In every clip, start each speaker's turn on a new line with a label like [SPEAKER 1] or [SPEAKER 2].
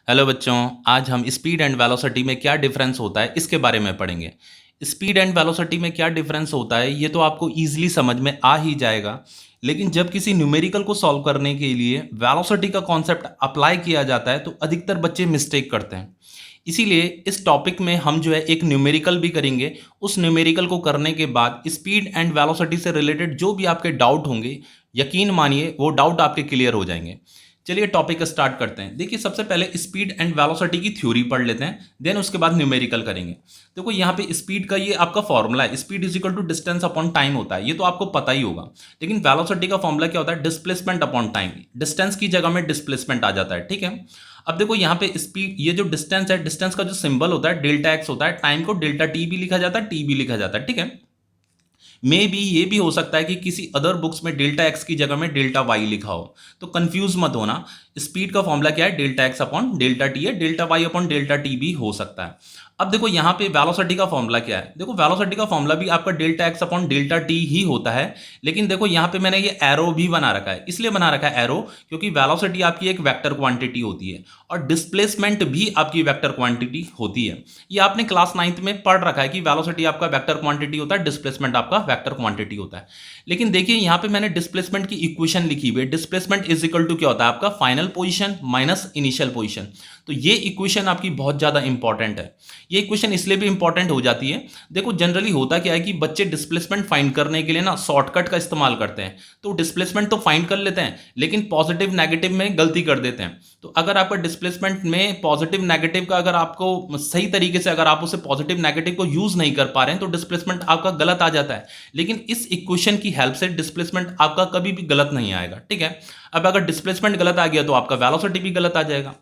[SPEAKER 1] Hello बच्चों, आज हम स्पीड एंड वेलोसिटी में क्या डिफरेंस होता है इसके बारे में पढ़ेंगे। स्पीड एंड वेलोसिटी में क्या डिफरेंस होता है ये तो आपको ईजिली समझ में आ ही जाएगा, लेकिन जब किसी न्यूमेरिकल को सॉल्व करने के लिए वेलोसिटी का कॉन्सेप्ट अप्लाई किया जाता है तो अधिकतर बच्चे मिस्टेक करते हैं। इसीलिए इस टॉपिक में हम जो है एक न्यूमेरिकल भी करेंगे। उस न्यूमेरिकल को करने के बाद स्पीड एंड वेलोसिटी से रिलेटेड जो भी आपके डाउट होंगे, यकीन मानिए वो डाउट आपके क्लियर हो जाएंगे। चलिए टॉपिक स्टार्ट करते हैं। देखिए, सबसे पहले स्पीड एंड वेलोसिटी की थ्योरी पढ़ लेते हैं, देन उसके बाद न्यूमेरिकल करेंगे। देखो यहाँ पे स्पीड का ये आपका फॉर्मूला है, speed is equal to distance upon time होता है, ये तो आपको पता ही होगा। लेकिन वेलोसिटी का फॉर्मूला क्या होता है? Displacement upon time. डिस्टेंस की जगह में डिस्प्लेसमेंट आ जाता है, ठीक है। अब देखो यहाँ पे स्पीड, ये जो डिस्टेंस है, डिस्टेंस का जो सिंबल होता है डेल्टा एक्स होता है, टाइम को डेल्टा टी भी लिखा जाता है, टी भी लिखा जाता है, ठीक है। मे बी ये भी हो सकता है कि किसी अदर बुक्स में डेल्टा एक्स की जगह में डेल्टा वाई लिखा हो, तो कंफ्यूज मत होना। स्पीड का फॉर्मूला क्या है? Delta X upon delta T है, delta Y upon delta T भी हो सकता है। अब देखो यहाँ पे वेलोसिटी का फॉर्मूला क्या है? देखो वेलोसिटी का फॉर्मूला भी आपका delta X upon delta T ही होता है, लेकिन देखो यहाँ पे मैंने ये एरो भी बना रखा है। इसलिए बना रखा है एरो क्योंकि वेलोसिटी आपकी एक वेक्टर क्वांटिटी होती है और डिस्प्लेसमेंट भी आपकी वेक्टर क्वांटिटी होती है। ये आपने क्लास 9th में पढ़ रखा है कि वेलोसिटी आपका वेक्टर क्वांटिटी होता है, डिस्प्लेसमेंट आपका वेक्टर क्वांटिटी होता है। लेकिन देखिए यहाँ पे मैंने डिस्प्लेसमेंट की इक्वेशन लिखी हुई है। डिस्प्लेसमेंट इज इक्वल टू क्या होता है? आपका final position minus initial position. तो ये इक्वेशन आपकी बहुत ज्यादा इंपॉर्टेंट है। ये इक्वेशन इसलिए भी इंपॉर्टेंट हो जाती है, देखो जनरली होता क्या है कि बच्चे डिस्प्लेसमेंट फाइंड करने के लिए ना शॉर्टकट का इस्तेमाल करते हैं। तो डिस्प्लेसमेंट तो फाइंड कर लेते हैं, लेकिन पॉजिटिव नेगेटिव में गलती कर देते हैं। तो अगर आपका डिस्प्लेसमेंट में पॉजिटिव नेगेटिव का, अगर आपको सही तरीके से अगर आप उसे पॉजिटिव नेगेटिव को यूज नहीं कर पा रहे हैं तो डिस्प्लेसमेंट आपका गलत आ जाता है। लेकिन इस इक्वेशन की हेल्प से डिस्प्लेसमेंट आपका कभी भी गलत नहीं आएगा, ठीक है। अब अगर डिस्प्लेसमेंट गलत आ गया तो आपका वेलोसिटी भी गलत आ जाएगा।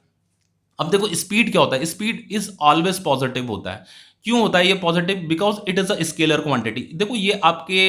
[SPEAKER 1] अब देखो स्पीड क्या होता है? स्पीड इज ऑलवेज पॉजिटिव होता है। क्यों होता है ये positive? Because it is a scalar quantity. देखो ये आपके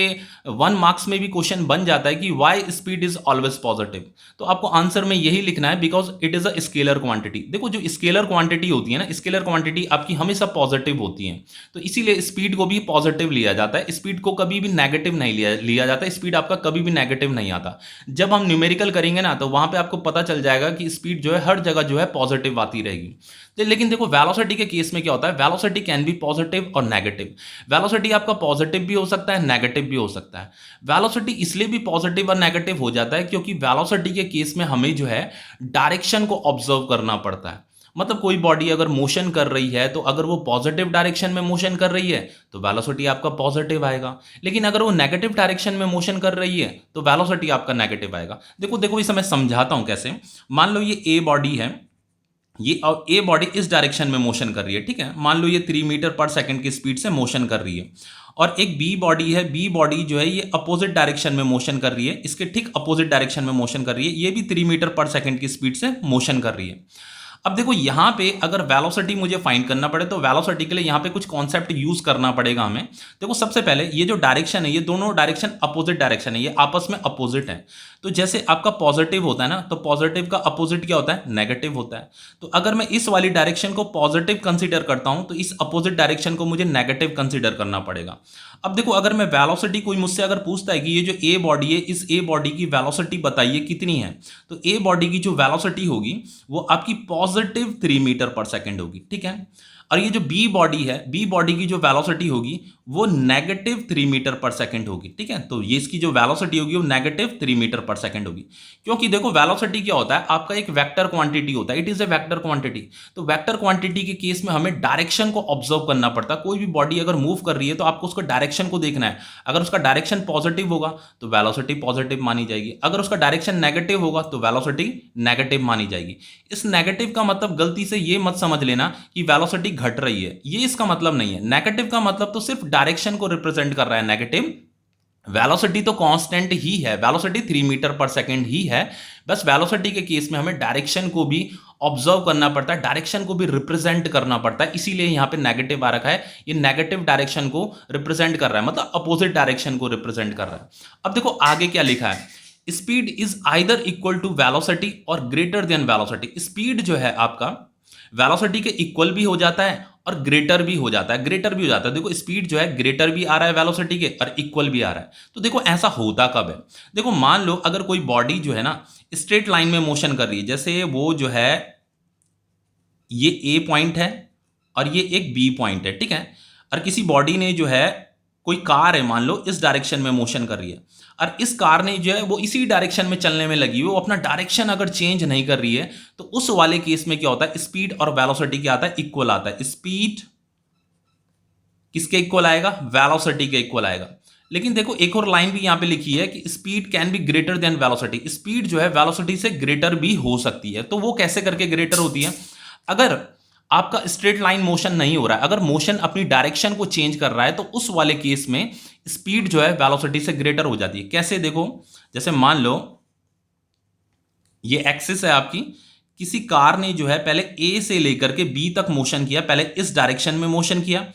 [SPEAKER 1] 1 मार्क्स में भी क्वेश्चन बन जाता है कि why speed is always positive. तो आपको आंसर में यही लिखना है, because it is a scalar quantity. देखो जो स्केलर क्वांटिटी होती है ना, स्केलर क्वांटिटी आपकी हमेशा पॉजिटिव होती है, तो इसीलिए स्पीड को भी पॉजिटिव लिया जाता है। स्पीड को कभी भी नेगेटिव नहीं लिया जाता। स्पीड आपका कभी भी नेगेटिव नहीं आता। जब हम न्यूमेरिकल करेंगे ना तो वहां पे आपको पता चल जाएगा कि स्पीड जो है हर जगह जो है पॉजिटिव आती रहेगी। लेकिन देखो वेलोसिटी के केस में क्या होता है? वेलोसिटी कैन बी पॉजिटिव और नेगेटिव। वेलोसिटी आपका पॉजिटिव भी हो सकता है, नेगेटिव भी हो सकता है। वेलोसिटी इसलिए भी पॉजिटिव और नेगेटिव हो जाता है क्योंकि वेलोसिटी के केस में हमें जो है डायरेक्शन को ऑब्जर्व करना पड़ता है। मतलब कोई बॉडी अगर मोशन कर रही है तो अगर वो पॉजिटिव डायरेक्शन में मोशन कर रही है तो वेलोसिटी आपका पॉजिटिव आएगा, लेकिन अगर वो नेगेटिव डायरेक्शन में मोशन कर रही है तो वेलोसिटी आपका नेगेटिव आएगा। देखो देखो इसे मैं समझाता हूं कैसे। मान लो ये ए बॉडी है, ये ए बॉडी इस डायरेक्शन में मोशन कर रही है, ठीक है। मान लो ये 3 मीटर पर सेकंड की स्पीड से मोशन कर रही है। और एक बी बॉडी है, बी बॉडी जो है ये अपोजिट डायरेक्शन में मोशन कर रही है, इसके ठीक अपोजिट डायरेक्शन में मोशन कर रही है। ये भी 3 मीटर पर सेकंड की स्पीड से मोशन कर रही है। अब देखो यहाँ पे अगर वेलोसिटी मुझे फाइंड करना पड़े तो वेलोसिटी के लिए यहाँ पे कुछ कॉन्सेप्ट यूज करना पड़ेगा हमें। देखो सबसे पहले ये जो डायरेक्शन है, ये दोनों डायरेक्शन अपोजिट डायरेक्शन है, ये आपस में अपोजिट है। तो जैसे आपका पॉजिटिव होता है ना, तो पॉजिटिव का अपोजिट क्या होता है? नेगेटिव होता है। तो अगर मैं इस वाली डायरेक्शन को पॉजिटिव कंसीडर करता हूं तो इस अपोजिट डायरेक्शन को मुझे नेगेटिव कंसीडर करना पड़ेगा। अब देखो अगर मैं वेलोसिटी, कोई मुझसे अगर पूछता है कि ये जो ए बॉडी है, इस ए बॉडी की वेलोसिटी बताइए कितनी है, तो ए बॉडी की जो वेलोसिटी होगी वो आपकी पॉजिटिव 3 मीटर पर सेकंड होगी, ठीक है। और ये जो बी बॉडी है, बी बॉडी की जो वेलोसिटी होगी वो नेगेटिव 3 मीटर पर सेकंड होगी, ठीक है। तो ये इसकी जो वेलोसिटी होगी वो नेगेटिव 3 मीटर पर सेकंड होगी। क्योंकि देखो वेलोसिटी क्या होता है? आपका एक वेक्टर क्वांटिटी होता है, it is a vector quantity. तो वेक्टर क्वांटिटी के केस में हमें डायरेक्शन को ऑब्जर्व करना पड़ता है। कोई भी बॉडी अगर मूव कर रही है तो आपको उसको डायरेक्शन को देखना है। अगर उसका डायरेक्शन पॉजिटिव होगा तो वेलोसिटी पॉजिटिव मानी जाएगी, अगर उसका डायरेक्शन नेगेटिव होगा तो वेलोसिटी नेगेटिव मानी जाएगी। इस नेगेटिव का मतलब गलती से ये मत समझ लेना कि वेलोसिटी घट रही है, ये इसका मतलब नहीं है। नेगेटिव का मतलब तो सिर्फ डायरेक्शन को रिप्रेजेंट कर रहा है नेगेटिव। वेलोसिटी तो कांस्टेंट ही है, वेलोसिटी 3 मीटर पर सेकंड ही है। बस वेलोसिटी के केस में हमें डायरेक्शन को भी ऑब्जर्व करना पड़ता है, डायरेक्शन को भी रिप्रेजेंट करना पड़ता है, इसीलिए यहां पे नेगेटिव आ रखा है। ये नेगेटिव डायरेक्शन को रिप्रेजेंट कर रहा है, मतलब अपोजिट डायरेक्शन को रिप्रेजेंट कर रहा है। अब देखो आगे क्या लिखा है? Speed is either equal to velocity और ग्रेटर देन वेलोसिटी। स्पीड जो है आपका वेलोसिटी के इक्वल भी हो जाता है और ग्रेटर भी हो जाता है, ग्रेटर भी हो जाता है। देखो स्पीड जो है ग्रेटर भी आ रहा है वेलोसिटी के और इक्वल भी आ रहा है। तो देखो ऐसा होता कब है? देखो मान लो अगर कोई बॉडी जो है ना स्ट्रेट लाइन में मोशन कर रही है, जैसे वो जो है ये ए पॉइंट है और ये एक बी पॉइंट है, ठीक है। और किसी बॉडी ने जो है, कोई कार है मान लो, इस डायरेक्शन में मोशन कर रही है, और इस कार ने जो है वो इसी डायरेक्शन में चलने में लगी हुई, वो अपना डायरेक्शन अगर चेंज नहीं कर रही है, तो उस वाले केस में क्या होता है, स्पीड और वेलोसिटी क्या आता है, इक्वल आता है। स्पीड किसके इक्वल आएगा, वेलोसिटी के इक्वल आएगा। लेकिन देखो एक और लाइन भी यहां पे लिखी है कि speed can be greater than velocity, speed जो है वेलोसिटी से ग्रेटर भी हो सकती है। तो वो कैसे करके ग्रेटर होती है, अगर आपका स्ट्रेट लाइन मोशन नहीं हो रहा है, अगर मोशन अपनी डायरेक्शन को चेंज कर रहा है, तो उस वाले केस में स्पीड जो है वेलोसिटी से ग्रेटर हो जाती है। कैसे, देखो जैसे मान लो ये एक्सिस है आपकी, किसी कार ने जो है पहले ए से लेकर के बी तक मोशन किया, पहले इस डायरेक्शन में मोशन किया,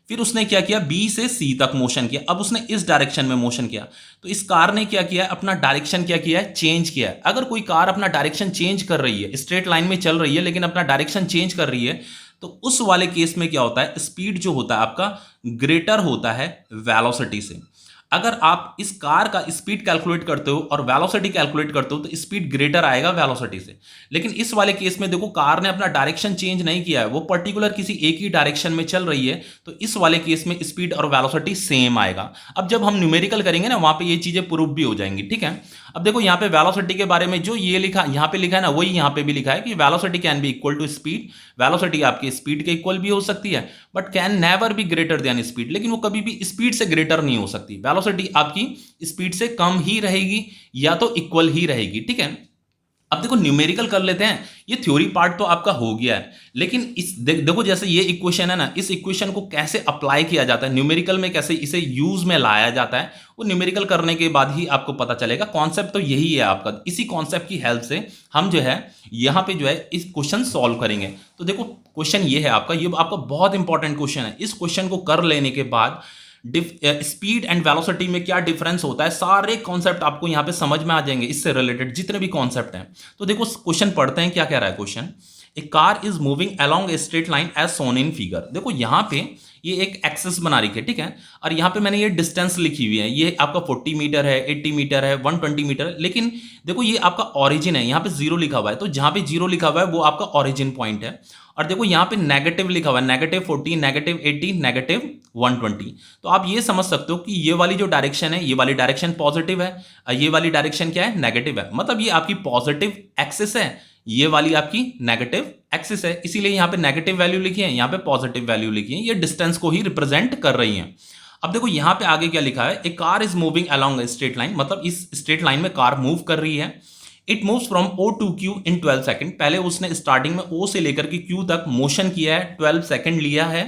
[SPEAKER 1] फिर उसने क्या किया, बी से सी तक मोशन किया, अब उसने इस डायरेक्शन में मोशन किया। तो इस कार ने क्या किया, अपना डायरेक्शन क्या किया है, चेंज किया है। अगर कोई कार अपना डायरेक्शन चेंज कर रही है, स्ट्रेट लाइन में चल रही है लेकिन अपना डायरेक्शन चेंज कर रही है, तो उस वाले केस में क्या होता है, स्पीड जो होता है आपका ग्रेटर होता है वेलोसिटी से। अगर आप इस कार का स्पीड कैलकुलेट करते हो और वेलोसिटी कैलकुलेट करते हो, तो स्पीड ग्रेटर आएगा वेलोसिटी से। लेकिन इस वाले केस में देखो, कार ने अपना डायरेक्शन चेंज नहीं किया है, वो पर्टिकुलर किसी एक ही डायरेक्शन में चल रही है, तो इस वाले केस में स्पीड और वेलोसिटी सेम आएगा। अब जब हम न्यूमेरिकल करेंगे ना, वहां पे ये चीजें प्रूफ भी हो जाएंगी, ठीक है। अब देखो यहाँ पे वेलोसिटी के बारे में जो ये लिखा, यहाँ पे लिखा है ना, वही यहाँ पे भी लिखा है कि velocity can be equal to speed, velocity आपकी स्पीड के इक्वल भी हो सकती है, but can never be greater than speed, लेकिन वो कभी भी स्पीड से ग्रेटर नहीं हो सकती। वेलोसिटी आपकी स्पीड से कम ही रहेगी या तो इक्वल ही रहेगी, ठीक है। अब देखो न्यूमेरिकल कर लेते हैं, ये थ्योरी पार्ट तो आपका हो गया है, लेकिन इस देखो जैसे ये इक्वेशन है ना, इस इक्वेशन को कैसे अप्लाई किया जाता है न्यूमेरिकल में, कैसे इसे यूज में लाया जाता है, वो न्यूमेरिकल करने के बाद ही आपको पता चलेगा। कॉन्सेप्ट तो यही है आपका, इसी कॉन्सेप्ट की हेल्प से हम जो है यहाँ पे जो है इस क्वेश्चन सॉल्व करेंगे। तो देखो क्वेश्चन ये है आपका, ये आपका बहुत इंपॉर्टेंट क्वेश्चन है। इस क्वेश्चन को कर लेने के बाद स्पीड एंड वेलोसिटी में क्या डिफरेंस होता है, सारे कॉन्सेप्ट आपको यहां पे समझ में आ जाएंगे, इससे रिलेटेड जितने भी कॉन्सेप्ट हैं। तो देखो क्वेश्चन पढ़ते हैं, क्या कह रहा है question. A car is moving along a straight line as shown in figure. देखो यहां पे ये एक एक्सिस बना रही है, ठीक है, और यहां पे मैंने ये डिस्टेंस लिखी हुई है, ये आपका 40 मीटर है, 80 मीटर है, 120 मीटर है। लेकिन देखो ये आपका ओरिजिन है, यहां पे जीरो लिखा हुआ है, तो जहां पे जीरो लिखा हुआ है वो आपका ओरिजिन पॉइंट है। और देखो यहाँ पे नेगेटिव लिखा हुआ है, -40, -80, -120। तो आप ये समझ सकते हो कि ये वाली जो डायरेक्शन है, ये वाली डायरेक्शन पॉजिटिव है, ये वाली डायरेक्शन क्या है, नेगेटिव है। मतलब ये आपकी पॉजिटिव एक्सिस है, ये वाली आपकी नेगेटिव एक्सिस है, इसीलिए यहाँ पे नेगेटिव वैल्यू लिखी है, यहाँ पे पॉजिटिव वैल्यू लिखी है, ये डिस्टेंस को ही रिप्रेजेंट कर रही है। अब देखो यहाँ पे आगे क्या लिखा है, a car is moving along a straight line, मतलब इस स्ट्रेट लाइन में कार मूव कर रही है। It moves from O to Q in 12 second. पहले उसने स्टार्टिंग में O से लेकर के Q तक मोशन किया है, 12 सेकंड लिया है।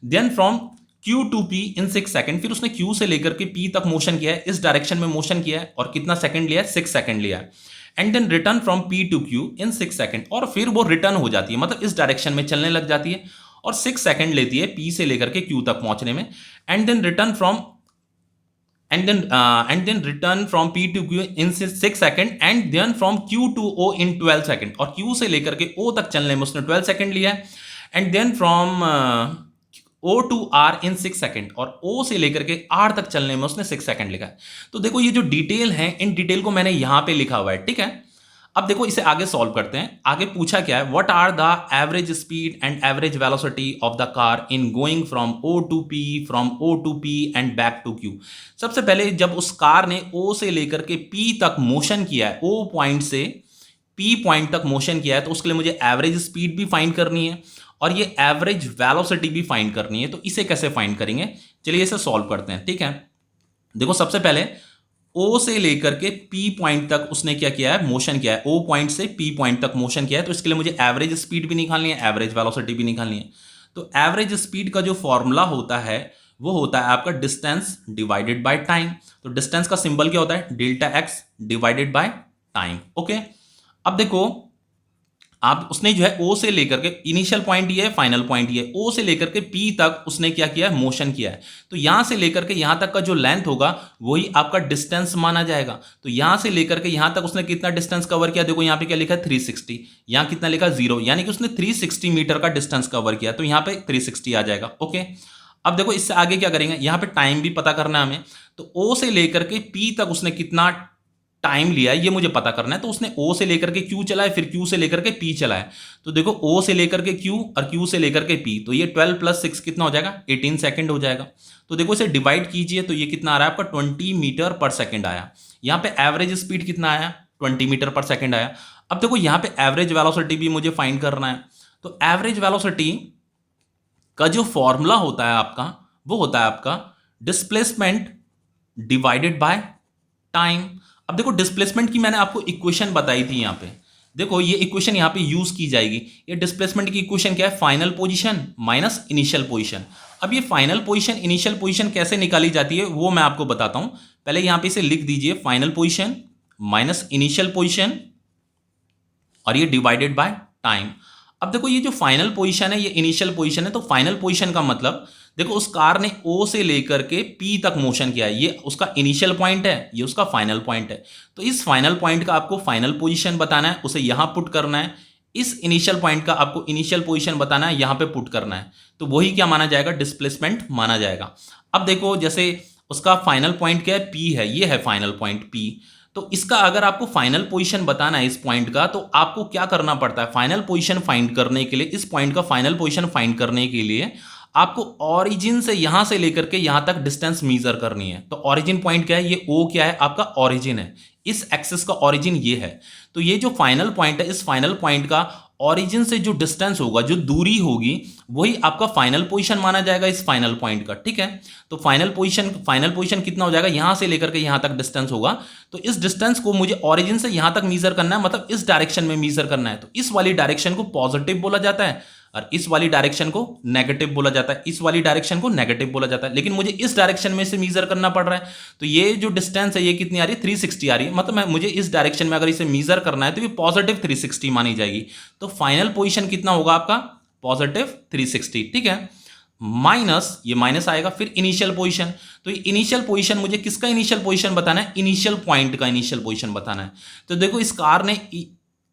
[SPEAKER 1] Then from Q to P in 6 second, फिर उसने Q से लेकर के P तक मोशन किया है, इस डायरेक्शन में मोशन किया है, और कितना सेकंड लिया है, 6 सेकंड लिया है। And then return from P to Q in 6 second, और फिर वो रिटर्न हो जाती है, मतलब इस डायरेक्शन में चलने लग जाती है, और 6 सेकंड लेती है P से लेकर के Q तक पहुंचने में। And then return from and then return from P to Q in 6 second, and then from Q to O in 12 second, और Q से लेकर के O तक चलने में उसने 12 सेकंड लिया है। And then from O to R in 6 second, और O से लेकर के R तक चलने में उसने 6 सेकंड लिखा है। तो देखो ये जो डिटेल है, इन डिटेल को मैंने यहां पे लिखा हुआ है, ठीक है। अब देखो इसे आगे सॉल्व करते हैं। आगे पूछा क्या है, what are the average speed and average velocity of the car in going from O to P, from O to P and back to Q। सबसे पहले जब उस कार ने O से लेकर के P तक मोशन किया है, O पॉइंट से P पॉइंट तक मोशन किया है, तो उसके लिए मुझे एवरेज स्पीड भी फाइंड करनी है और ये एवरेज वेलोसिटी भी फाइंड करनी है। तो इसे कैसे फाइंड करेंगे, चलिए इसे सॉल्व करते हैं, ठीक है। देखो सबसे पहले O से लेकर के P पॉइंट तक उसने क्या किया है, मोशन किया है, O पॉइंट से P पॉइंट तक मोशन किया है, तो इसके लिए मुझे एवरेज स्पीड भी निकालनी है, एवरेज वेलोसिटी भी निकालनी है। तो एवरेज स्पीड का जो फॉर्मूला होता है वो होता है आपका डिस्टेंस डिवाइडेड बाय टाइम। तो डिस्टेंस का सिंबल क्या होता है, delta x divided by time, okay. अब देखो आप उसने जो है O से लेकर के, इनिशियल पॉइंट ये है, फाइनल पॉइंट ये है, O से लेकर के P तक उसने क्या किया है, मोशन किया है। तो यहां से लेकर के यहां तक का जो लेंथ होगा वही आपका डिस्टेंस माना जाएगा। तो यहां से लेकर के यहां तक उसने कितना डिस्टेंस कवर किया, देखो यहां पे क्या लिखा है 360, यहां कितना लिखा 0, यानी कि उसने 360 मीटर का डिस्टेंस कवर किया, तो यहां पे 360 आ जाएगा, ओके। अब देखो इससे आगे क्या करेंगे, यहां पे टाइम भी पता करना है हमें। तो O से लेकर के P तक उसने कितना टाइम लिया है ये मुझे पता करना है। तो उसने O से लेकर के Q चला है, फिर Q से लेकर के P चला है। तो देखो O से लेकर के Q और Q से लेकर के P, तो ये 12 + 6 कितना हो जाएगा, 18 सेकंड हो जाएगा। तो देखो इसे डिवाइड कीजिए तो ये कितना आ रहा है आपका, 20 मीटर पर सेकंड आया। यहाँ पे एवरेज स्पीड कितना आया, 20 मीटर पर सेकंड आया। अब देखो यहाँ पे एवरेज वेलोसिटी भी मुझे फाइंड करना है। तो एवरेज वेलोसिटी का जो फॉर्मूला होता है आपका, वो होता है आपका डिस्प्लेसमेंट डिवाइडेड बाय टाइम। अब देखो डिस्प्लेसमेंट की मैंने आपको इक्वेशन बताई थी यहाँ पे, देखो ये इक्वेशन यहाँ पे यूज की जाएगी। ये डिस्प्लेसमेंट की इक्वेशन क्या है, final position minus initial position. अब ये फाइनल पोजीशन इनिशियल पोजीशन कैसे निकाली जाती है वो मैं आपको बताता हूं। पहले यहाँ पे इसे लिख दीजिए, final position minus initial position और ये डिवाइडेड बाय टाइम। अब देखो ये जो फाइनल पोजीशन है ये इनिशियल पोजीशन है, तो फाइनल पोजीशन का मतलब देखो उस कार ने O से लेकर के P तक मोशन किया है, ये उसका इनिशियल पॉइंट है, ये उसका फाइनल पॉइंट है। तो इस फाइनल पॉइंट का आपको फाइनल पोजीशन बताना है, उसे यहां पुट करना है। इस इनिशियल पॉइंट का आपको इनिशियल पोजीशन बताना है, यहां पे पुट करना है। तो वही क्या माना जाएगा, डिस्प्लेसमेंट माना जाएगा। अब देखो जैसे उसका फाइनल पॉइंट क्या है, P है, ये है फाइनल पॉइंट P। तो इसका अगर आपको फाइनल पोजीशन बताना है इस पॉइंट का, तो आपको क्या करना पड़ता है, फाइनल पोजीशन फाइंड करने के लिए, इस पॉइंट का फाइनल पोजीशन फाइंड करने के लिए आपको ऑरिजिन से यहां से लेकर के यहां तक डिस्टेंस मेजर करनी है। तो ऑरिजिन पॉइंट क्या है, ये O क्या है, आपका ऑरिजिन है, इस एक्सिस का ऑरिजिन ये है। तो ये जो फाइनल पॉइंट है, इस फाइनल पॉइंट का ऑरिजिन से जो डिस्टेंस होगा, जो दूरी होगी, वही आपका फाइनल पोजीशन माना जाएगा इस फाइनल पॉइंट का, ठीक है। तो फाइनल पोजीशन कितना हो जाएगा, यहां से लेकर के यहां तक डिस्टेंस होगा। तो इस डिस्टेंस को मुझे ऑरिजिन से यहां तक मेजर करना है, मतलब इस डायरेक्शन में मेजर करना है। तो इस वाली डायरेक्शन को पॉजिटिव बोला जाता है और इस वाली डायरेक्शन को नेगेटिव बोला जाता है, इस वाली डायरेक्शन को नेगेटिव बोला जाता है। लेकिन मुझे इस डायरेक्शन में से मेजर करना पड़ रहा है, तो ये जो डिस्टेंस है ये कितनी आ रही है, 360 आ रही है। मतलब मुझे इस डायरेक्शन में अगर इसे मेजर करना है तो ये पॉजिटिव 360 मानी जाएगी। तो फाइनल पोजीशन कितना होगा आपका, पॉजिटिव 360, ठीक है। माइनस, ये माइनस आएगा, फिर इनिशियल पोजीशन। तो ये इनिशियल पोजीशन, मुझे किसका इनिशियल पोजीशन बताना है, इनिशियल पॉइंट का इनिशियल पोजीशन बताना है। तो देखो इस कार ने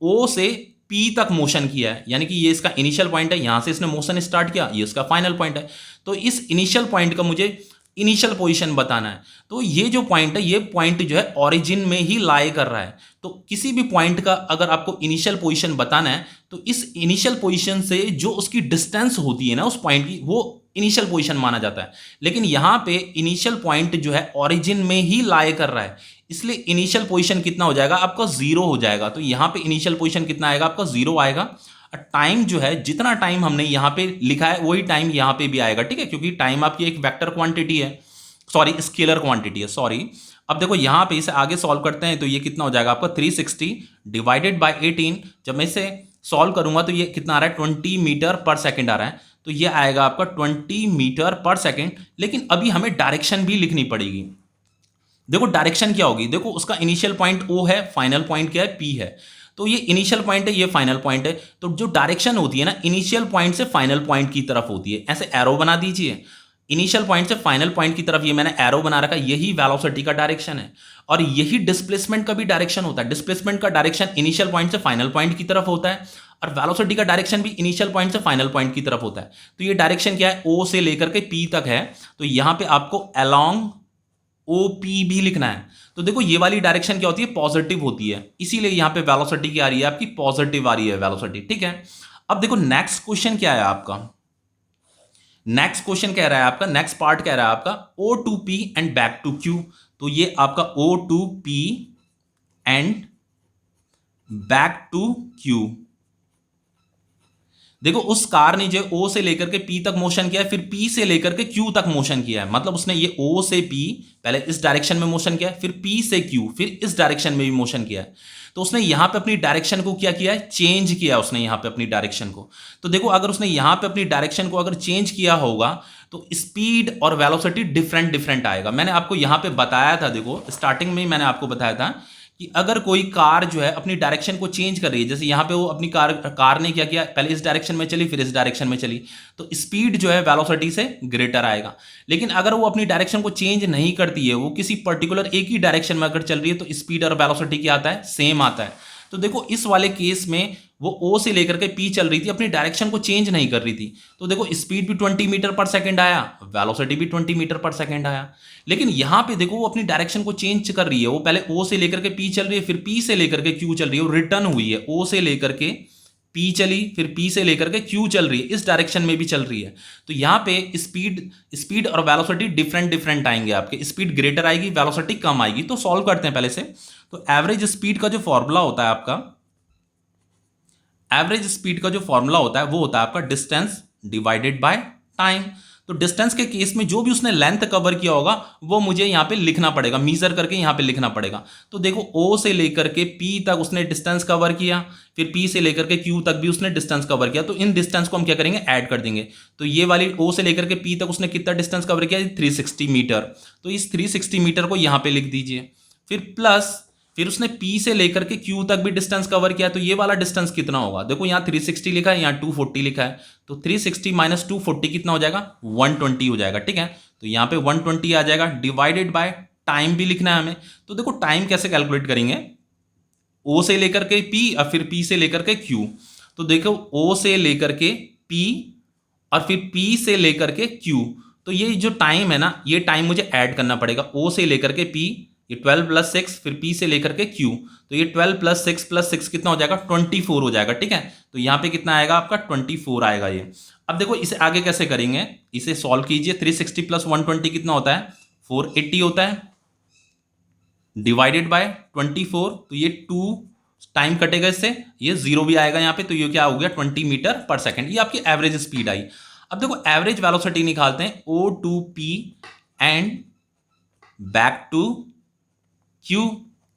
[SPEAKER 1] O से P तक मोशन किया है, यानी कि ये इसका इनिशियल पॉइंट है, यहां से इसने मोशन स्टार्ट किया, ये इसका फाइनल पॉइंट है। तो इस इनिशियल पॉइंट का मुझे इनिशियल पोजीशन बताना है। तो ये जो पॉइंट है, ये पॉइंट जो है ऑरिजिन में ही लाई कर रहा है। तो किसी भी पॉइंट का अगर आपको इनिशियल पोजीशन बताना है, तो इस इनिशियल पोजीशन से जो उसकी डिस्टेंस होती है ना उस पॉइंट की, वो इनिशियल पोजीशन माना जाता है। लेकिन यहां पे इनिशियल पॉइंट जो है ऑरिजिन में ही लाई कर रहा है, इसलिए इनिशियल पोजीशन कितना हो जाएगा आपका, 0 हो जाएगा। तो यहां पे इनिशियल पोजीशन कितना आएगा आपका, 0 आएगा। टाइम जो है, जितना टाइम हमने यहां पे लिखा है वही टाइम यहां पे भी आएगा, ठीक है, क्योंकि टाइम आपकी एक वेक्टर क्वांटिटी है, सॉरी स्केलर क्वांटिटी है, सॉरी। अब देखो यहां पे इसे आगे सॉल्व करते हैं, तो ये कितना हो जाएगा आपका, 360 डिवाइडेड बाय 18। जब मैं इसे सॉल्व करूंगा तो ये कितना आ रहा है, 20 मीटर पर सेकेंड आ रहा है। तो ये आएगा आपका 20 मीटर पर सेकेंड। लेकिन अभी हमें डायरेक्शन भी लिखनी पड़ेगी। देखो डायरेक्शन क्या होगी, देखो उसका इनिशियल पॉइंट O है, फाइनल पॉइंट क्या है, P है। तो ये इनिशियल पॉइंट है, ये फाइनल पॉइंट है। तो जो डायरेक्शन होती है ना, इनिशियल पॉइंट से फाइनल पॉइंट की तरफ होती है। ऐसे एरो बना दीजिए, इनिशियल पॉइंट से फाइनल पॉइंट की तरफ ये मैंने एरो बना रखा, यही वेलोसिटी का डायरेक्शन है। और यही डिस्प्लेसमेंट का भी डायरेक्शन होता है। डिस्प्लेसमेंट का डायरेक्शन इनिशियल पॉइंट से फाइनल पॉइंट की तरफ होता है, और वेलोसिटी का डायरेक्शन भी इनिशियल पॉइंट से फाइनल पॉइंट की तरफ होता है। तो ये डायरेक्शन क्या है, O से लेकर के P तक है। तो यहां पे आपको अलोंग OP भी लिखना है। तो देखो ये वाली डायरेक्शन क्या होती है, पॉजिटिव होती है, इसीलिए यहां पे वेलोसिटी क्या आ रही है आपकी, पॉजिटिव आ रही है वेलोसिटी, ठीक है। अब देखो नेक्स्ट क्वेश्चन क्या है आपका, नेक्स्ट क्वेश्चन कह रहा है आपका, नेक्स्ट पार्ट कह रहा है आपका O to P and back to Q। तो ये आपका O to P and back to Q। देखो उस कार ने जो O से लेकर के P तक मोशन किया है, फिर P से लेकर के Q तक मोशन किया है। मतलब उसने ये O से P पहले इस डायरेक्शन में मोशन किया है, फिर P से Q, फिर इस डायरेक्शन में भी मोशन किया है। तो उसने यहां पे अपनी डायरेक्शन को क्या किया है, चेंज किया उसने यहां पे अपनी डायरेक्शन को। तो देखो अगर उसने यहां पे अपनी डायरेक्शन को अगर चेंज किया होगा तो स्पीड और वेलोसिटी डिफरेंट डिफरेंट आएगा। मैंने आपको यहां पे बताया था, देखो स्टार्टिंग में ही मैंने आपको बताया था कि अगर कोई कार जो है अपनी डायरेक्शन को चेंज कर रही है, जैसे यहां पे वो अपनी कार ने क्या किया, पहले इस डायरेक्शन में चली, फिर इस डायरेक्शन में चली, तो स्पीड जो है वेलोसिटी से ग्रेटर आएगा। लेकिन अगर वो अपनी डायरेक्शन को चेंज नहीं करती है, वो किसी पर्टिकुलर एक ही डायरेक्शन में अगर चल रही है, तो स्पीड और वेलोसिटी क्या आता है, सेम आता है। तो तो देखो इस वाले केस में वो ओ से लेकर के पी चल रही थी, अपनी डायरेक्शन को चेंज नहीं कर रही थी। तो देखो स्पीड भी 20 मीटर पर सेकंड आया, वेलोसिटी भी 20 मीटर पर सेकंड आया। लेकिन यहां पे देखो वो अपनी डायरेक्शन को चेंज कर रही है, वो पहले ओ से लेकर के पी चल रही है, फिर पी से लेकर के क्यू चल रही है, वो रिटर्न हुई है, ओ से लेकर के पी चली, फिर पी से लेकर के क्यू चल रही है, इस डायरेक्शन में भी चल रही है। तो यहां पे स्पीड और वेलोसिटी डिफरेंट डिफरेंट आएंगे आपके, स्पीड ग्रेटर आएगी, वेलोसिटी कम आएगी। तो सॉल्व करते हैं पहले से। तो एवरेज स्पीड का जो फॉर्मूला होता है आपका, एवरेज स्पीड का जो फॉर्मूला होता है वो होता है आपका डिस्टेंस डिवाइडेड बाय टाइम। तो डिस्टेंस के केस में जो भी उसने लेंथ कवर किया होगा वो मुझे यहां पे लिखना पड़ेगा, मीजर करके यहां पे लिखना पड़ेगा। तो देखो ओ से लेकर के पी तक उसने डिस्टेंस कवर किया, फिर पी से लेकर के क्यू तक भी उसने डिस्टेंस कवर किया। तो इन डिस्टेंस को हम क्या करेंगे, ऐड कर देंगे। तो ये वाली ओ से लेकर के पी तक उसने कितना डिस्टेंस कवर किया, 360 मीटर। तो इस 360 मीटर को यहां पे लिख दीजिए। फिर उसने P से लेकर के Q तक भी डिस्टेंस कवर किया। तो ये वाला डिस्टेंस कितना होगा, देखो यहाँ 360 लिखा है, यहाँ 240 लिखा है। तो 360 माइनस 240 कितना हो जाएगा, 120 हो जाएगा। ठीक है, तो यहाँ पे 120 आ जाएगा, डिवाइडेड बाय टाइम भी लिखना है हमें। तो देखो टाइम कैसे कैलकुलेट करेंगे, O से लेकर के P और फिर P से लेकर के Q। तो देखो O से लेकर के P और फिर P से लेकर के Q। तो ये जो टाइम है ना, ये टाइम मुझे ऐड करना पड़ेगा। O से लेकर के P, ये 12 प्लस 6, फिर P से लेकर के Q। तो ये 12 प्लस 6 कितना हो जाएगा, 24 हो जाएगा। ठीक है, तो यहाँ पे कितना आएगा आपका, 24 आएगा ये। अब देखो इसे आगे कैसे करेंगे, इसे सॉल्व कीजिए। 360 प्लस 120 कितना होता है, 480 होता है, डिवाइडेड बाय 24। तो ये 2 टाइम कटेगा इससे, ये 0 भी आएगा यहाँ पे। तो ये क्या हो गया, 20 मीटर पर सेकेंड। ये आपकी एवरेज स्पीड आई। अब देखो एवरेज वेलोसिटी निकालते हैं, O to P and back to Q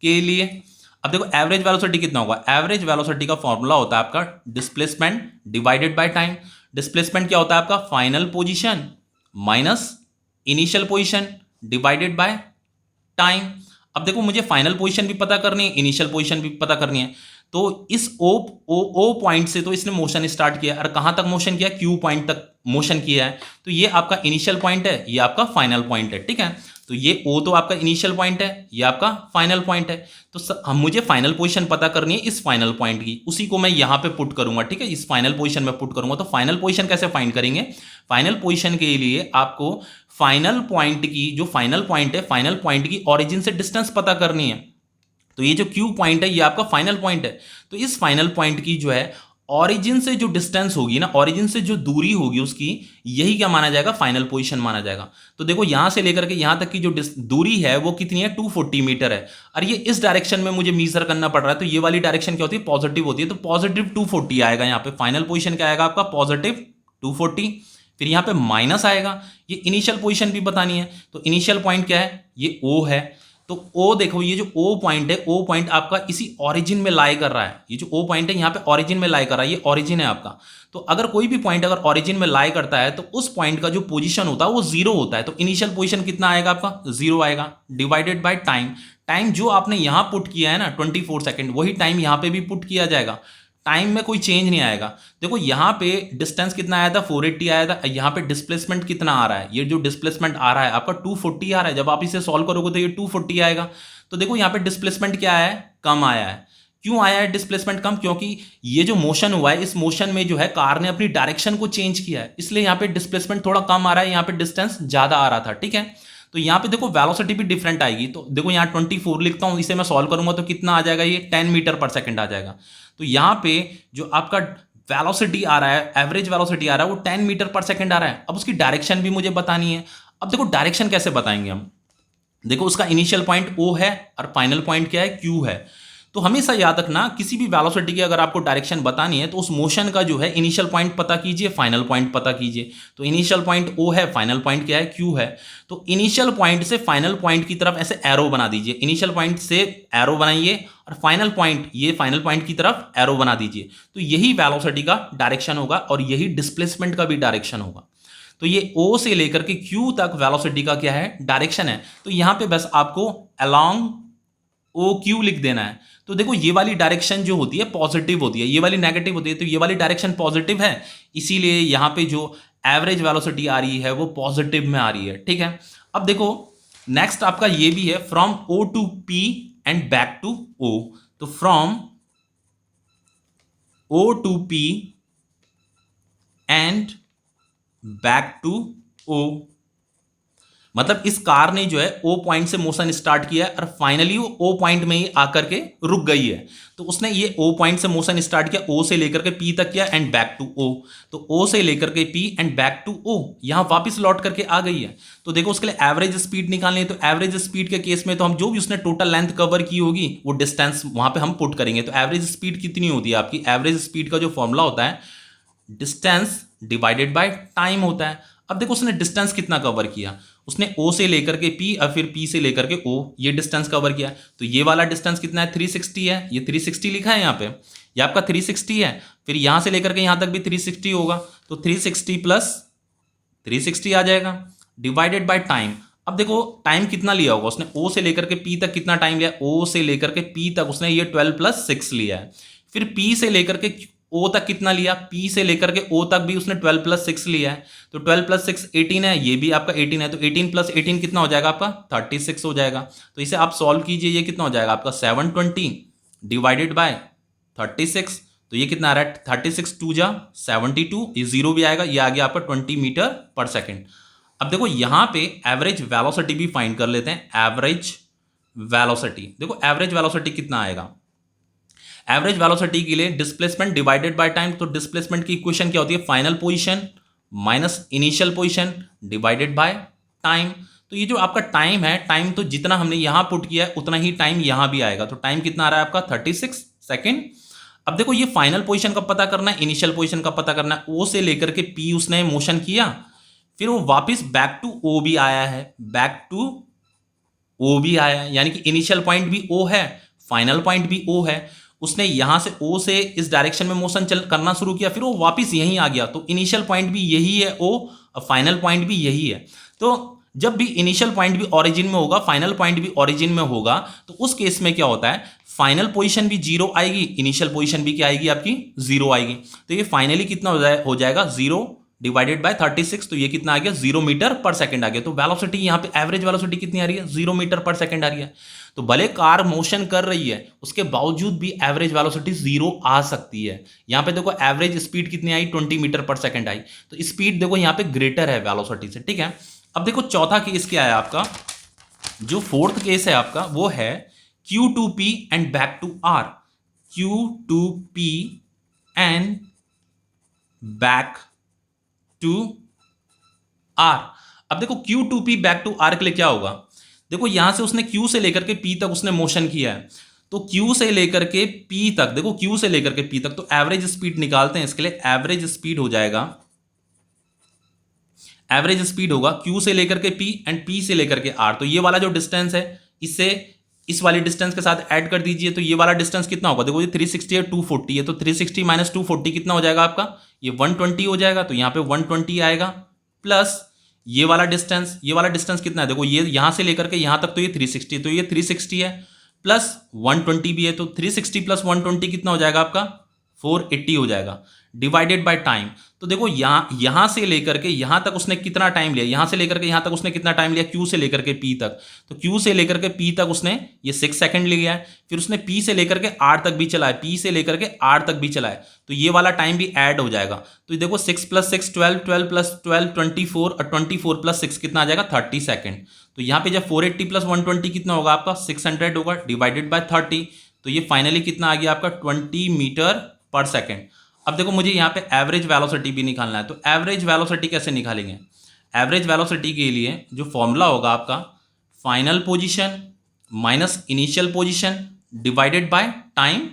[SPEAKER 1] के लिए। अब देखो एवरेज वेलोसिटी कितना होगा, एवरेज वेलोसिटी का फॉर्मूला होता है आपका displacement divided by time. Displacement क्या होता है आपका, final position minus initial position divided by time. अब देखो मुझे फाइनल पोजीशन भी पता करनी है, इनिशियल पोजीशन भी पता करनी है। तो इस ओ पॉइंट से तो इसने मोशन स्टार्ट किया, और कहां तक मोशन किया, Q पॉइंट तक मोशन किया है। तो ये आपका इनिशियल पॉइंट है, ये आपका फाइनल पॉइंट है। ठीक है, तो ये O तो आपका इनिशियल पॉइंट है, ये आपका फाइनल पॉइंट है। तो हम मुझे फाइनल पोजीशन पता करनी है इस फाइनल पॉइंट की, उसी को मैं यहां पे पुट करूंगा। ठीक है, इस फाइनल पोजीशन में पुट करूंगा। तो फाइनल पोजीशन कैसे फाइंड करेंगे, फाइनल पोजीशन के लिए आपको फाइनल पॉइंट की, जो फाइनल पॉइंट है, फाइनल पॉइंट की ओरिजिन से डिस्टेंस पता करनी है। तो ये जो Q पॉइंट है ये आपका फाइनल पॉइंट है। तो इस फाइनल पॉइंट की जो है ओरिजिन से जो डिस्टेंस होगी ना, ओरिजिन से जो दूरी होगी उसकी, यही क्या माना जाएगा, फाइनल पोजीशन माना जाएगा। तो देखो यहां से लेकर के यहां तक की जो दूरी है वो कितनी है, 240 मीटर है। और ये इस डायरेक्शन में मुझे मीजर करना पड़ रहा है। तो ये वाली डायरेक्शन क्या होती है, पॉजिटिव होती है। तो पॉजिटिव 240 आएगा यहाँ पे। फाइनल पोजीशन क्या आएगा आपका, पॉजिटिव 240। फिर यहाँ पे माइनस आएगा, ये इनिशियल पोजीशन भी बतानी है। तो इनिशियल पॉइंट क्या है, ये O है। तो O देखो, ये जो O पॉइंट है, O पॉइंट आपका इसी ओरिजिन में लाई कर रहा है। ये जो O पॉइंट है यहाँ पे ओरिजिन में लाई कर रहा है, ये ओरिजिन है आपका। तो अगर कोई भी पॉइंट अगर ओरिजिन में लाई करता है तो उस पॉइंट का जो पोजीशन होता है वो 0 होता है। तो इनिशियल पोजीशन कितना आएगा आपका, 0 आएगा, डिवाइडेड बाय टाइम। टाइम जो आपने यहां पुट किया है ना 24 सेकंड, वही टाइम यहां पे भी पुट किया जाएगा। टाइम में कोई चेंज नहीं आएगा। देखो यहाँ पे डिस्टेंस कितना आया था, 480 आया था। यहाँ पे डिस्प्लेसमेंट कितना आ रहा है, ये जो डिस्प्लेसमेंट आ रहा है आपका 240 आ रहा है। जब आप इसे सॉल्व करोगे तो ये 240 आएगा। तो देखो यहाँ पे डिस्प्लेसमेंट क्या आया है, कम आया है। क्यों आया है डिस्प्लेसमेंट कम, क्योंकि ये जो मोशन हुआ है, इस मोशन में जो है कार ने अपनी डायरेक्शन को चेंज किया है, इसलिए यहाँ पे डिस्प्लेसमेंट थोड़ा कम आ रहा है, यहाँ पे डिस्टेंस ज्यादा आ रहा था। ठीक है, तो यहाँ पे देखो वेलोसिटी भी डिफरेंट आएगी। तो देखो यहाँ 24 लिखता हूं, इसे मैं सॉल्व करूंगा तो कितना आ जाएगा, ये 10 मीटर पर सेकंड आ जाएगा। तो यहाँ पे जो आपका वेलोसिटी आ रहा है, एवरेज वेलोसिटी आ रहा है, वो 10 मीटर पर सेकंड आ रहा है। अब उसकी डायरेक्शन भी मुझे बतानी है। अब देखो डायरेक्शन कैसे बताएंगे हम, देखो उसका इनिशियल पॉइंट O है और फाइनल पॉइंट क्या है, Q है। तो हमेशा याद रखना, किसी भी वेलोसिटी की अगर आपको डायरेक्शन बतानी है तो उस मोशन का जो है इनिशियल पॉइंट पता कीजिए, फाइनल पॉइंट पता कीजिए। तो इनिशियल पॉइंट O है, फाइनल पॉइंट क्या है, Q है। तो इनिशियल पॉइंट से फाइनल पॉइंट की तरफ ऐसे एरो बना दीजिए। इनिशियल पॉइंट से एरो बनाइए और फाइनल पॉइंट, ये फाइनल पॉइंट की तरफ एरो बना दीजिए। तो यही वेलोसिटी का डायरेक्शन होगा और यही डिस्प्लेसमेंट का भी डायरेक्शन होगा। तो ये O से लेकर के Q तक वेलोसिटी का क्या है, डायरेक्शन है। तो यहां पे बस आपको अलोंग OQ लिख देना है। तो देखो ये वाली डायरेक्शन जो होती है पॉजिटिव होती है, ये वाली नेगेटिव होती है। तो ये वाली डायरेक्शन पॉजिटिव है, इसीलिए यहां पे जो एवरेज वेलोसिटी आ रही है वो पॉजिटिव में आ रही है। ठीक है, अब देखो नेक्स्ट आपका ये भी है, from O to P and back to O। तो from O to P and back to O. मतलब इस कार ने जो है ओ पॉइंट से मोशन स्टार्ट किया है और फाइनली वो ओ पॉइंट में ही आकर के रुक गई है। तो उसने ये ओ पॉइंट से मोशन स्टार्ट किया, ओ से लेकर के पी तक किया एंड बैक टू ओ। तो ओ से लेकर के P and back to O, यहां वापस लौट करके आ गई है। तो देखो उसके लिए एवरेज स्पीड निकालनी है। तो एवरेज स्पीड के केस में तो हम जो भी उसने टोटल लेंथ कवर की होगी वो डिस्टेंस वहां पे हम पुट करेंगे। तो एवरेज स्पीड कितनी होती है आपकी? एवरेज स्पीड का जो फॉर्मूला होता है डिस्टेंस डिवाइडेड बाय टाइम होता है। अब देखो उसने डिस्टेंस कितना कवर किया, उसने ओ से लेकर के पी और फिर पी से लेकर के ओ, ये डिस्टेंस कवर किया। तो ये वाला डिस्टेंस कितना है? 360 है। ये 360 लिखा है यहाँ पे, ये आपका 360 है। फिर यहां से लेकर के यहां तक भी 360 होगा, तो 360 प्लस 360 आ जाएगा डिवाइडेड बाय टाइम। अब देखो टाइम कितना लिया होगा उसने, ओ से लेकर के पी तक कितना टाइम लिया? ओ से लेकर के पी तक उसने ये 12 प्लस 6 लिया है। फिर पी से लेकर के ओ तक कितना लिया? पी से लेकर के ओ तक भी उसने 12 प्लस 6 लिया है। तो 12 प्लस 6 18 है, ये भी आपका 18 है। तो 18 प्लस 18 कितना हो जाएगा आपका? 36 हो जाएगा। तो इसे आप सॉल्व कीजिए, ये कितना हो जाएगा आपका? 720 डिवाइडेड बाय 36। तो ये कितना आ रहा है? 36 2 जा 72, ये जीरो भी आएगा, ये आ गया आपका 20 मीटर पर सेकेंड। अब देखो यहां पे एवरेज वेलोसिटी भी फाइंड कर लेते हैं। एवरेज वेलोसिटी, देखो एवरेज वेलोसिटी कितना आएगा? एवरेज वेलोसिटी के लिए डिस्प्लेसमेंट डिवाइडेड बाय टाइम। तो डिस्प्लेसमेंट की इक्वेशन क्या होती है? Final position minus initial position divided by time. तो ये जो आपका टाइम है, टाइम तो जितना हमने यहां पुट किया है उतना ही टाइम यहां भी आएगा। तो टाइम कितना आ रहा है आपका? 36 सेकेंड। अब देखो ये फाइनल पोजीशन का पता करना है, इनिशियल पोजीशन का पता करना है। ओ से लेकर के पी उसने मोशन किया, फिर वो वापस बैक टू ओ भी आया है, बैक टू ओ भी आया है, यानी कि इनिशियल पॉइंट भी ओ है, फाइनल पॉइंट भी ओ है। उसने यहां से ओ से इस डायरेक्शन में मोशन करना शुरू किया, फिर वो वापस यहीं आ गया। तो इनिशियल पॉइंट भी यही है ओ, और फाइनल पॉइंट भी यही है। तो जब भी इनिशियल पॉइंट भी ओरिजिन में होगा, फाइनल पॉइंट भी ओरिजिन में होगा, तो उस केस में क्या होता है? फाइनल पोजीशन भी जीरो आएगी, इनिशियल पोजीशन भी क्या आएगी आपकी? जीरो आएगी। तो ये फाइनली कितना हो जाएगा? Zero divided by 36। तो ये कितना आ गया? 0 मीटर पर सेकंड आ गया। तो वेलोसिटी यहाँ पे एवरेज वेलोसिटी कितनी आ रही है? 0 मीटर पर सेकंड आ रही है। तो भले कार मोशन कर रही है, उसके बावजूद भी एवरेज वेलोसिटी 0 आ सकती है। यहाँ पे देखो एवरेज स्पीड कितनी आई? 20 मीटर पर सेकंड आई। तो स्पीड देखो यहाँ पे ग्रेटर है वेलोसिटी से, ठीक है। अब देखो चौथा केस क्या है आपका? जो फोर्थ केस है आपका वो है Q2P and back to R। Q2P and back to R। अब देखो Q2P बैक टू R के लिए क्या होगा? देखो यहां से उसने Q से लेकर के P तक उसने मोशन किया है। तो Q से लेकर के P तक, देखो Q से लेकर के P तक, तो एवरेज स्पीड निकालते हैं इसके लिए। एवरेज स्पीड हो जाएगा, एवरेज स्पीड होगा Q से लेकर के P एंड P से लेकर के R। तो ये वाला जो डिस्टेंस है, इससे इस वाली डिस्टेंस के साथ ऐड कर दीजिए। तो ये वाला डिस्टेंस कितना होगा? देखो ये 360 है, 240 है। तो 360 माइनस 240 कितना हो जाएगा आपका? ये 120 हो जाएगा। तो यहाँ पे 120 आएगा, प्लस ये वाला डिस्टेंस, ये वाला डिस्टेंस कितना है? देखो ये यहां से लेकर के यहां तक तो ये 360, तो ये 360 है, प्लस 120 भी है। तो 360 प्लस 120 कितना हो जाएगा आपका? 480 हो जाएगा डिवाइडेड बाय टाइम। तो देखो यहां से लेकर के यहां तक उसने कितना टाइम लिया? यहां से लेकर के यहां तक उसने कितना टाइम लिया? Q से लेकर के P तक। तो Q से लेकर के P तक उसने ये 6 सेकंड लिया है। फिर उसने P से लेकर के R तक भी चलाया, P से लेकर के R तक भी चलाया। तो ये वाला टाइम भी ऐड हो जाएगा। तो देखो 6 प्लस 6 12, 12 प्लस 12 24, और 24 प्लस 6 कितना आ जाएगा? 30 सेकंड। तो यहाँ पे जब 480 प्लस 120 कितना होगा आपका? 600 होगा डिवाइडेड बाय 30। तो ये फाइनली कितना आ गया आपका? 20 मीटर पर सेकेंड। अब देखो मुझे यहाँ पे एवरेज वेलोसिटी भी निकालना है। तो एवरेज वेलोसिटी कैसे निकालेंगे? एवरेज वेलोसिटी के लिए जो फॉर्मूला होगा आपका, final position minus initial position divided by time.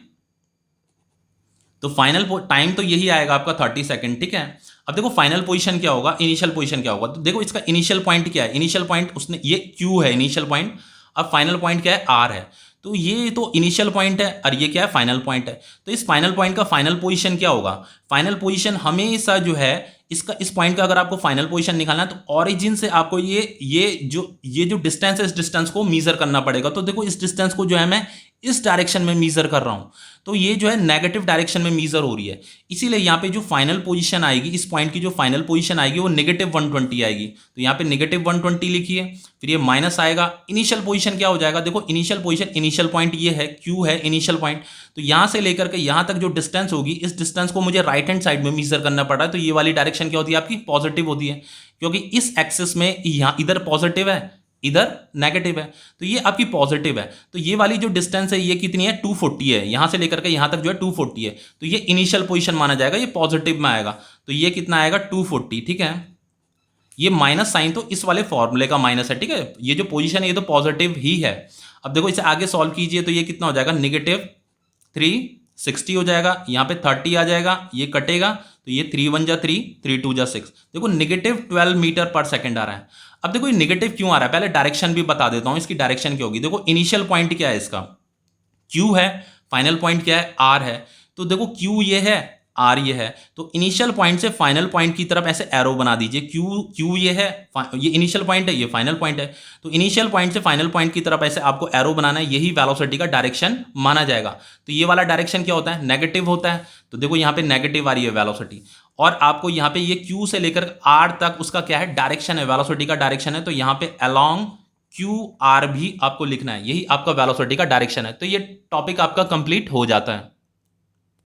[SPEAKER 1] तो फाइनल टाइम तो यही आएगा आपका 30 सेकंड, ठीक है। अब देखो फाइनल पोजीशन क्या होगा, इनिशियल पोजीशन क्या होगा। तो देखो इसका इनिशियल पॉइंट क्या है? इनिशियल पॉइंट उसने ये Q है इनिशियल पॉइंट, अब फाइनल पॉइंट क्या है? R है। तो ये तो इनिशियल पॉइंट है और ये क्या है? फाइनल पॉइंट है। तो इस फाइनल पॉइंट का फाइनल पोजीशन क्या होगा? फाइनल पोजीशन हमेशा जो है इसका, इस पॉइंट का अगर आपको फाइनल पोजीशन निकालना है तो ओरिजिन से आपको ये जो डिस्टेंस है, इस डिस्टेंस को मीजर करना पड़ेगा। तो देखो इस डिस्टेंस को जो है मैं इस डायरेक्शन में मीजर कर रहा हूं, तो ये जो है नेगेटिव डायरेक्शन में मीजर हो रही है। इसीलिए यहां पे जो फाइनल पोजीशन आएगी, इस पॉइंट की जो फाइनल पोजीशन आएगी वो नेगेटिव 120 आएगी। तो यहां पे नेगेटिव 120 लिखिए, फिर ये माइनस आएगा, इनिशियल पोजीशन क्या हो जाएगा, देखो इनिशियल पोजीशन, इनिशियल पॉइंट ये है, क्यू है इनिशियल पॉइंट, तो यहां से लेकर के यहां तक जो डिस्टेंस होगी, इस डिस्टेंस को मुझे राइट हैंड साइड में मीजर करना पड़ रहा है। तो ये वाली डायरेक्शन क्या होती है आपकी, पॉजिटिव होती है, क्योंकि इस एक्सिस में यहां इधर पॉजिटिव है, इधर नेगेटिव है, तो ये आपकी पॉजिटिव है। तो ये वाली जो डिस्टेंस है ये कितनी है, 240 है, यहां से लेकर के यहां तक जो है 240 है, तो ये इनिशियल पोजीशन माना जाएगा, ये पॉजिटिव में आएगा, तो ये कितना आएगा 240, ठीक है। ये माइनस साइन तो इस वाले फॉर्मूले का माइनस है, ठीक है, ये जो पोजीशन है ये तो पॉजिटिव ही है। अब देखो इसे आगे सॉल्व कीजिए, तो ये कितना हो जाएगा, नेगेटिव 360 हो जाएगा, यहाँ पे 30 आ जाएगा, ये कटेगा, तो ये 3 1 जा 3, 3 2 जा 6, देखो नेगेटिव 12 मीटर पर सेकेंड आ रहा है। अब देखो ये नेगेटिव क्यों आ रहा है, पहले डायरेक्शन भी बता देता हूं, इसकी डायरेक्शन क्या होगी। देखो इनिशियल पॉइंट क्या है इसका, Q है, फाइनल पॉइंट क्या है, R है, तो देखो Q ये है, R ये है, तो इनिशियल पॉइंट से फाइनल पॉइंट की तरफ ऐसे एरो बना दीजिए। Q ये है, ये इनिशियल पॉइंट है, ये फाइनल पॉइंट है, तो इनिशियल पॉइंट से फाइनल पॉइंट की तरफ ऐसे आपको एरो बनाना है, यही वेलोसिटी का डायरेक्शन माना जाएगा। तो ये वाला डायरेक्शन क्या होता है, नेगेटिव होता है, तो देखो यहाँ पे नेगेटिव आ रही है वेलोसिटी, और आपको यहाँ पे ये Q से लेकर R तक उसका क्या है, डायरेक्शन है, वेलोसिटी का डायरेक्शन है, तो यहाँ पे अलोंग QR भी आपको लिखना है, यही आपका वेलोसिटी का डायरेक्शन है। तो ये टॉपिक आपका कंप्लीट हो जाता है।